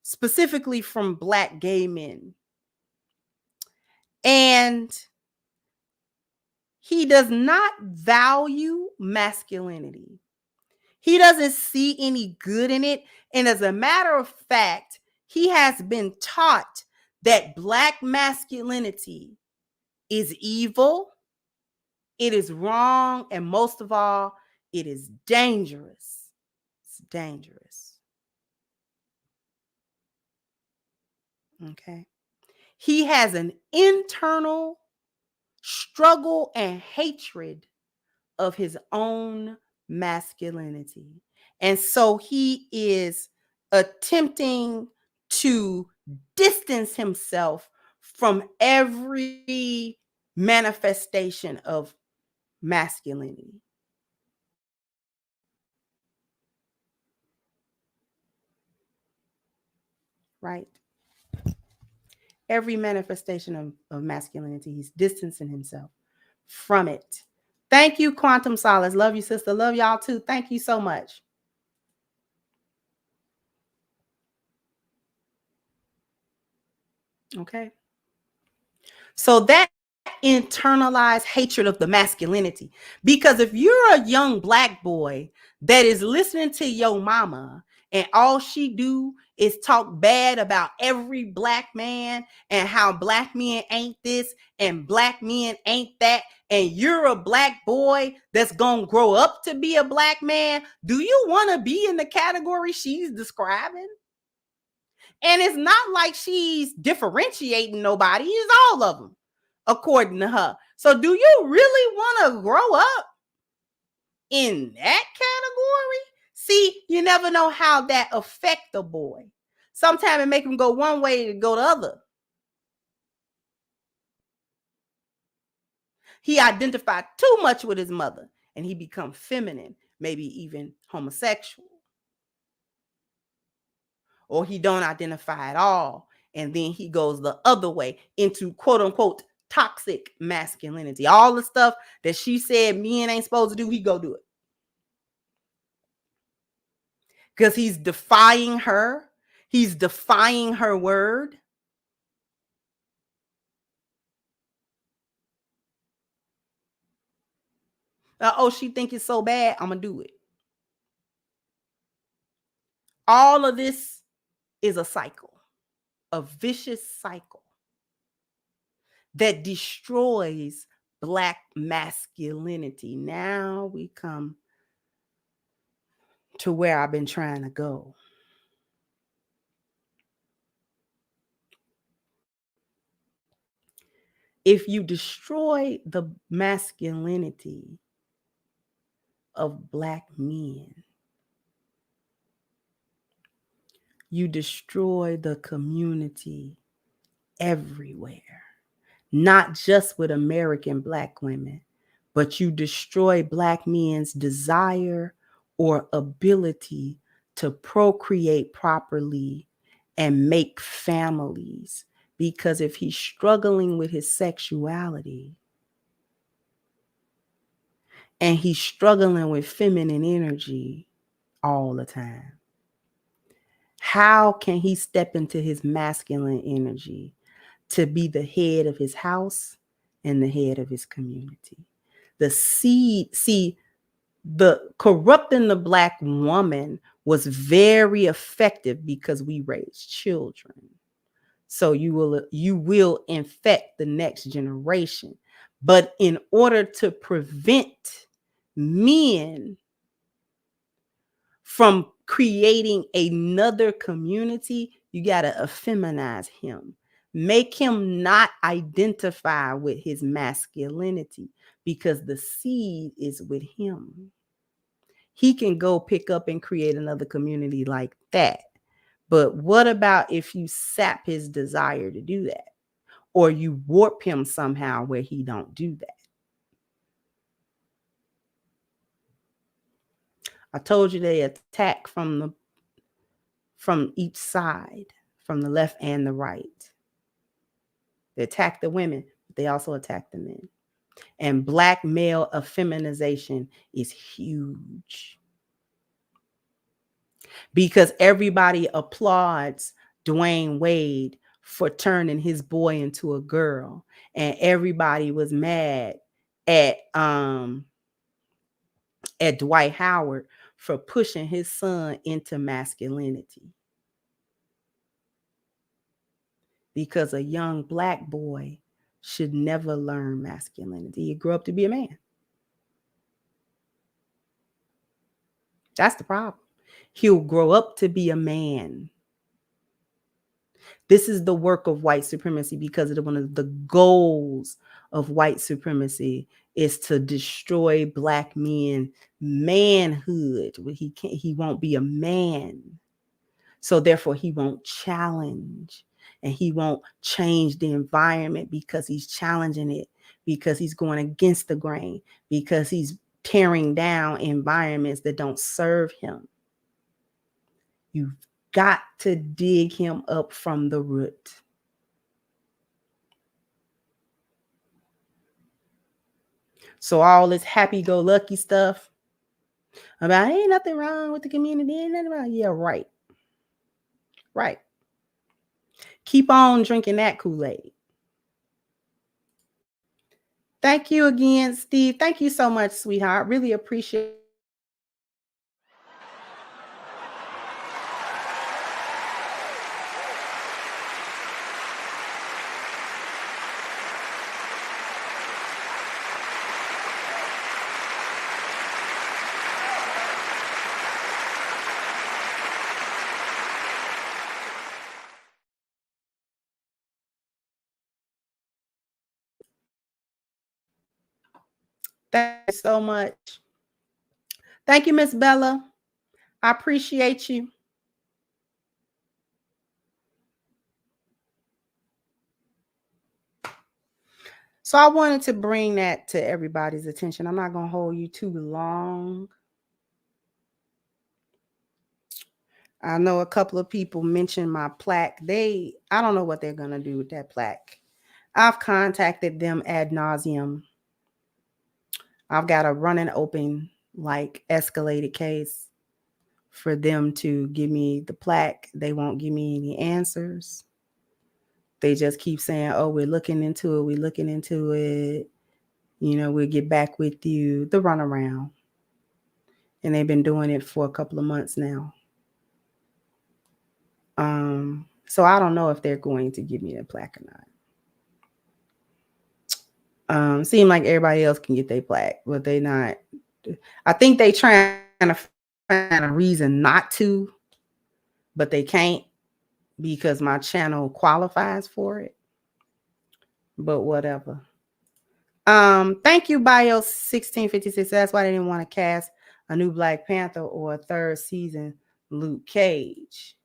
specifically from Black gay men. And he does not value masculinity. He doesn't see any good in it. And as a matter of fact, he has been taught that Black masculinity is evil, it is wrong, and most of all, it is dangerous. It's dangerous. Okay. He has an internal struggle and hatred of his own masculinity. And so he is attempting to distance himself from every manifestation of masculinity. Right? Every manifestation of masculinity, he's distancing himself from it. Thank you, Quantum Solace. Love you, sister. Love y'all too. Thank you so much. Okay. So that internalized hatred of the masculinity, because if you're a young Black boy that is listening to your mama and all she do is talk bad about every Black man and how Black men ain't this and Black men ain't that, and you're a Black boy that's gonna grow up to be a Black man, do you want to be in the category she's describing? And it's not like she's differentiating nobody. It's all of them, according to her. So do you really want to grow up in that category? See, you never know how that affect the boy. Sometimes it make him go one way to go the other. He identified too much with his mother and he become feminine, maybe even homosexual. Or he don't identify at all. And then he goes the other way into quote unquote toxic masculinity. All the stuff that she said men ain't supposed to do, he go do it. Because he's defying her. He's defying her word. Oh, she think it's so bad, I'm going to do it. All of this is a cycle, a vicious cycle that destroys Black masculinity. Now we come to where I've been trying to go. If you destroy the masculinity of Black men, you destroy the community everywhere, not just with American Black women, but you destroy Black men's desire or ability to procreate properly and make families. Because if he's struggling with his sexuality and he's struggling with feminine energy all the time, how can he step into his masculine energy to be the head of his house and the head of his community? The seed, see, the corrupting the Black woman was very effective because we raised children. So you will infect the next generation. But in order to prevent men from creating another community, you got to effeminize him. Make him not identify with his masculinity, because the seed is with him. He can go pick up and create another community like that. But what about if you sap his desire to do that? Or you warp him somehow where he don't do that? I told you they attack from each side, from the left and the right. They attack the women, but they also attack the men. And Black male effeminization is huge, because everybody applauds Dwayne Wade for turning his boy into a girl, and everybody was mad at Dwight Howard for pushing his son into masculinity. Because a young Black boy should never learn masculinity. He grew up to be a man. That's the problem. He'll grow up to be a man. This is the work of white supremacy, because one of the goals of white supremacy is to destroy Black men manhood. He won't be a man. So therefore he won't challenge, and he won't change the environment, because he's challenging it, because he's going against the grain, because he's tearing down environments that don't serve him. You've got to dig him up from the root. So all this happy-go-lucky stuff about ain't nothing wrong with the community, ain't nothing wrong. Yeah, right. Right. Keep on drinking that Kool-Aid. Thank you again, Steve. Thank you so much, sweetheart. Really appreciate it. Thank you so much. Thank you, Miss Bella. I appreciate you. So I wanted to bring that to everybody's attention. I'm not going to hold you too long. I know a couple of people mentioned my plaque. I don't know what they're going to do with that plaque. I've contacted them ad nauseum. I've got a running open, escalated case for them to give me the plaque. They won't give me any answers. They just keep saying, oh, we're looking into it. We're looking into it. We'll get back with you. The runaround. And they've been doing it for a couple of months now. So I don't know if they're going to give me a plaque or not. Seem like everybody else can get their plaque, but they not. I think they trying to find a reason not to, but they can't, because my channel qualifies for it. But whatever. Thank you, Bio 1656. That's why they didn't want to cast a new Black Panther or a third season Luke Cage.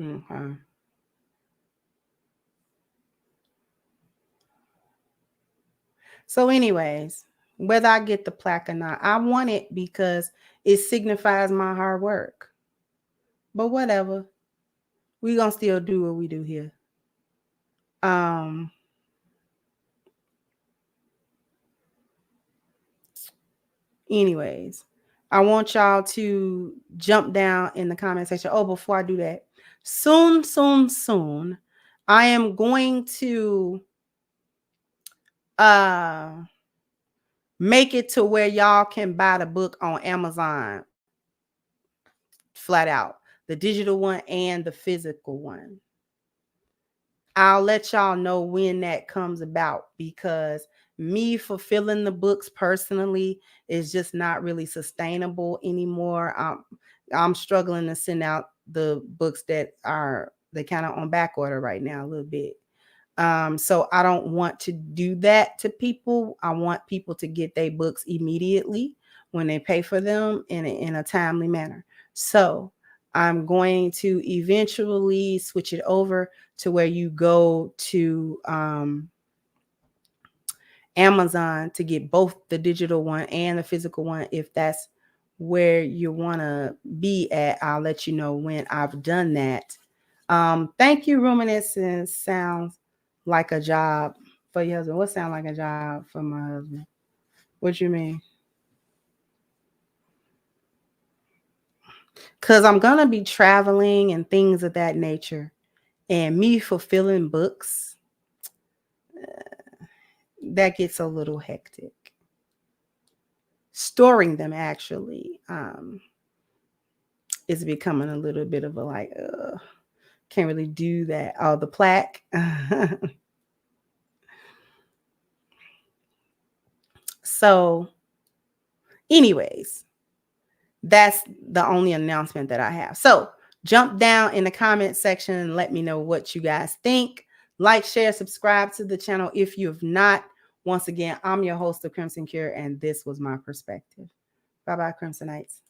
Okay. So anyways, whether I get the plaque or not, I want it because it signifies my hard work. But whatever. We're going to still do what we do here. Anyways, I want y'all to jump down in the comment section. Oh, before I do that, soon, I am going to make it to where y'all can buy the book on Amazon flat out, the digital one and the physical one. I'll let y'all know when that comes about, because me fulfilling the books personally is just not really sustainable anymore. I'm struggling to send out the books that are kind of on back order right now a little bit. So I don't want to do that to people. I want people to get their books immediately when they pay for them in a timely manner. So I'm going to eventually switch it over to where you go to Amazon to get both the digital one and the physical one. If that's where you want to be at, I'll let you know when I've done that. Thank you, Reminiscence. Sounds like a job for your husband. What sounds like a job for my husband? What you mean? Because I'm going to be traveling and things of that nature. And me fulfilling books, that gets a little hectic. Storing them actually is becoming a little bit of a like, can't really do that. Oh, the plaque. So, anyways, that's the only announcement that I have. So, jump down in the comment section and let me know what you guys think. Like, share, subscribe to the channel if you have not. Once again, I'm your host of Crimson Cure, and this was my perspective. Bye-bye, Crimsonites.